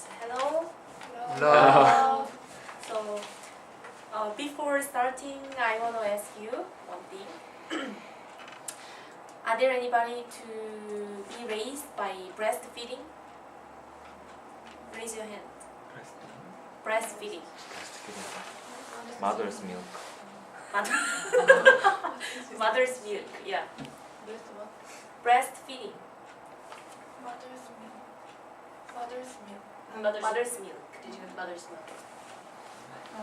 Yes, hello. Hello. So, before starting, I want to ask you one thing. Are there anybody to be raised by breastfeeding? Raise your hand. Breastfeeding. Mother's milk. Mother's milk, yeah. Breast what? Breastfeeding. Mother's milk. Mother's milk. Mother's milk. Did you have mother's milk? Oh.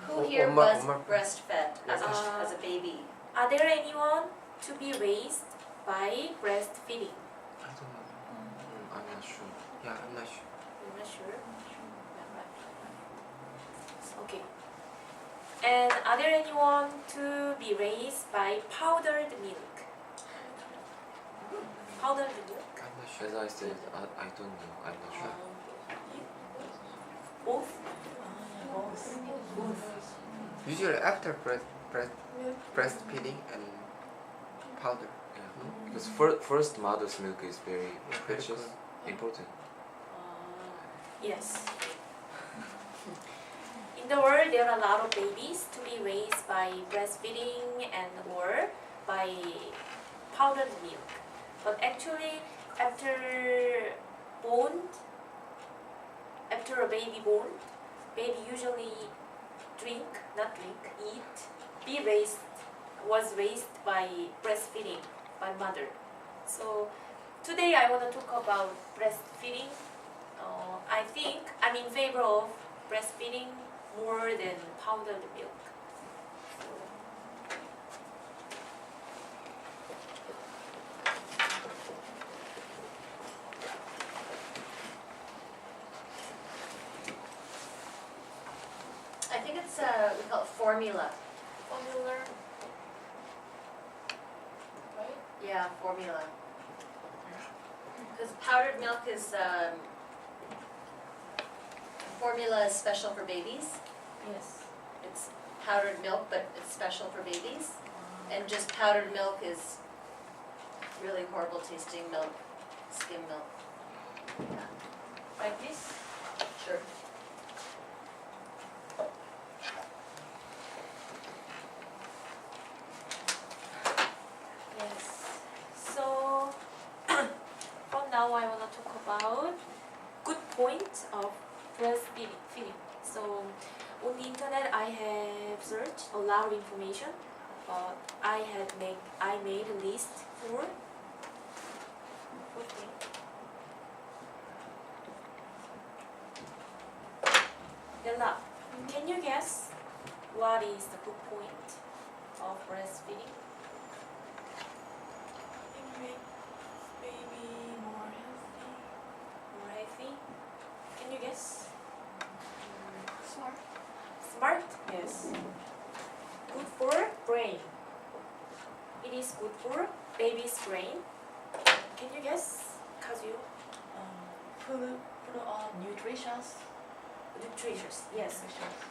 Who here was breastfed as a baby? Are there anyone to be raised by breastfeeding? I don't know. I'm not sure. Yeah, I'm not sure. You're not sure? Okay. And are there anyone to be raised by powdered milk? Powdered milk? I'm not sure. As I said, I don't know. I'm not sure. Both? Usually after breastfeeding and powder. Yeah. Because first mother's milk is very precious, important. Yes. In the world, there are a lot of babies to be raised by breastfeeding and or by powdered milk. But actually, after a baby born, baby usually was raised by breastfeeding by mother. So today I want to talk about breastfeeding. I think I'm in favor of breastfeeding more than powdered milk. I think it's we call it formula. Formula. Right? Yeah, formula. Because powdered milk is formula is special for babies. Yes. It's powdered milk, but it's special for babies. And just powdered milk is really horrible tasting milk, skim milk. Yeah. Like this? Sure. Yes. So from now I want to talk about good points of breastfeeding. So on the internet I have searched a lot of information, but I made a list for good things. Della, can you guess what is the good point of breastfeeding? It makes baby more healthy. More healthy? Can you guess? Smart. Smart? Yes. Good for brain. It is good for baby's brain. Can you guess, Kazuyo? Full of nutritious. Nutritious, yes.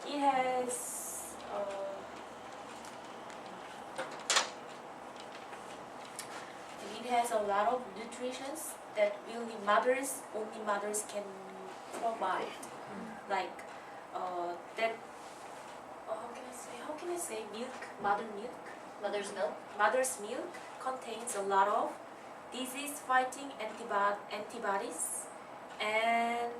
It has a lot of nutrients that only mothers can provide. Like that. How can I say milk? Mother's milk. Mother's milk contains a lot of disease-fighting antibodies and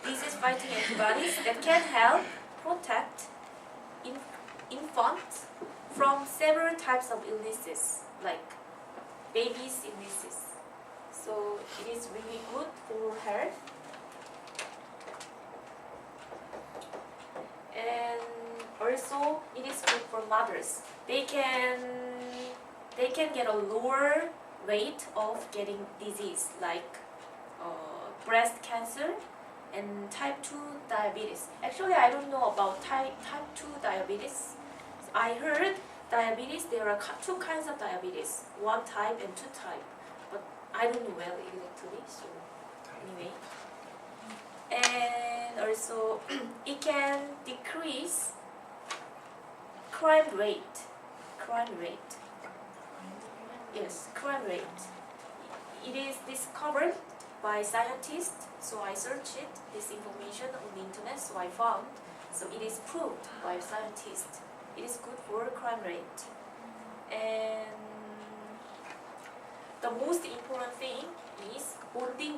disease-fighting antibodies that can help protect infants from several types of illnesses, like babies' illnesses. So it is really good for health. And also it is good for mothers. They can get a lower rate of getting disease like breast cancer and type 2 diabetes. Actually, I don't know about type 2 diabetes. I heard diabetes, there are two kinds of diabetes, one type and two type, but I don't know well exactly, so anyway. And also it can decrease crime rate. Yes, crime rate. it is discovered by scientists. So I searched this information on the internet. So I found. So it is proved by scientists. It is good for crime rate. And the most important thing is bonding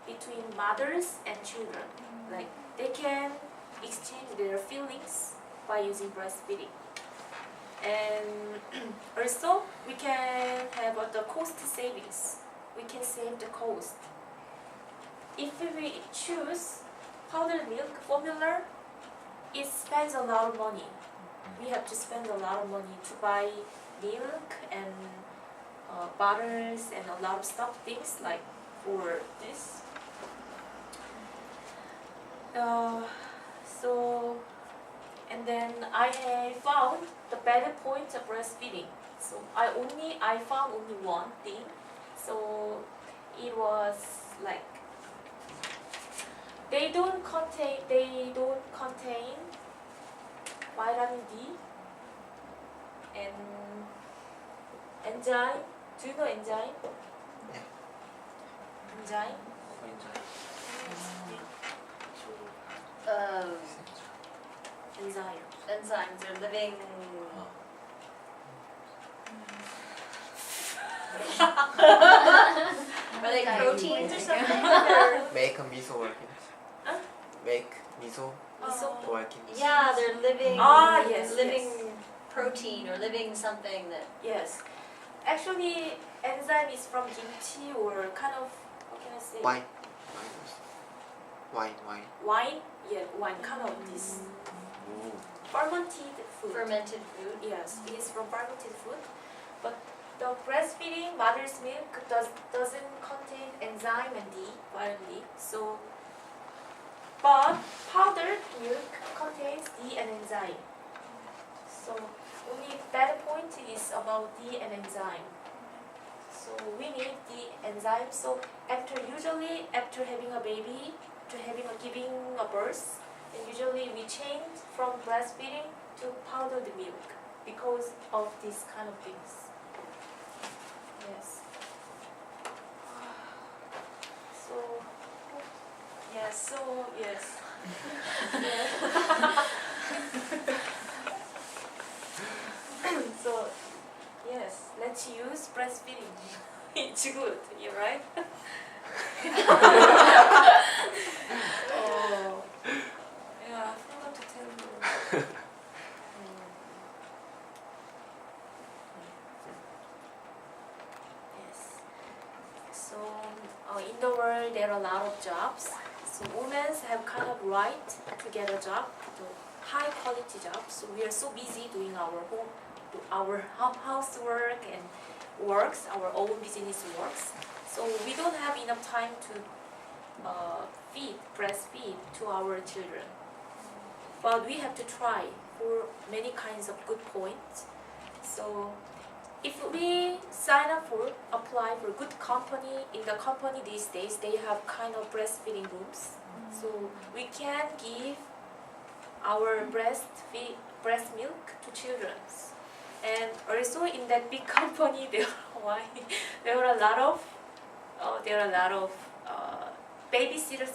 between mothers and children. Like they can exchange their feelings by using breastfeeding. And also we can have the cost savings. We can save the cost. If we choose powdered milk formula, it spends a lot of money. We have to spend a lot of money to buy milk and butters and a lot of stuff, things like for this. And then I found the better point of breastfeeding. So I found only one thing. So it was like they don't contain vitamin D and enzyme. Do you know enzyme? Yeah. Enzyme. Enzyme. Enzymes are living. Are they proteins or something? Or- Make a miso working. Huh? Make miso Miso. working. Yeah, they're living. Ah, yes, Living yes. protein or living something that. Yes. Actually, enzyme is from kimchi or kind of, what can I say? Wine. Wine. Wine? Yeah, wine, kind of this fermented food. Fermented food. Yes, it is from fermented food. But the breastfeeding mother's milk doesn't contain enzyme and vitamin D. So, but powdered milk contains D and enzyme. So only better point is about D and enzyme. So we need the enzyme. So usually after having a baby, to giving a birth, and usually we change from breastfeeding to powdered milk because of these kind of things. Yes. Yes. So yes, let's use breastfeeding. It's good, you right? Oh, yeah, I forgot to tell you. Yes. So in the world there are a lot of jobs. So women have kind of right to get a job, to high quality jobs. So we are so busy doing our housework and works, our own business works. So we don't have enough time to breastfeed to our children. But we have to try for many kinds of good points. So if we apply for good company, in the company these days, they have kind of breastfeeding rooms. So we can give our breast milk to children. And also in that big company, there are a lot of babysitting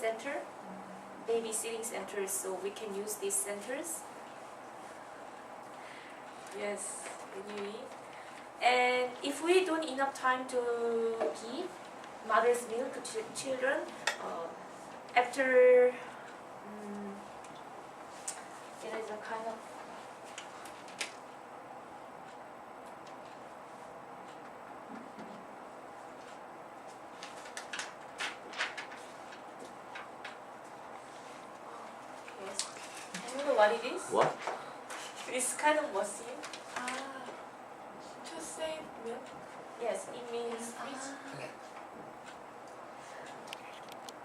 centers. So we can use these centers. Yes, anyway. And if we don't enough time to give mother's milk to children, after there is a kind of yes. Do you know what it is? What? It's kind of machine. To save milk. Yes, it means freeze. Okay.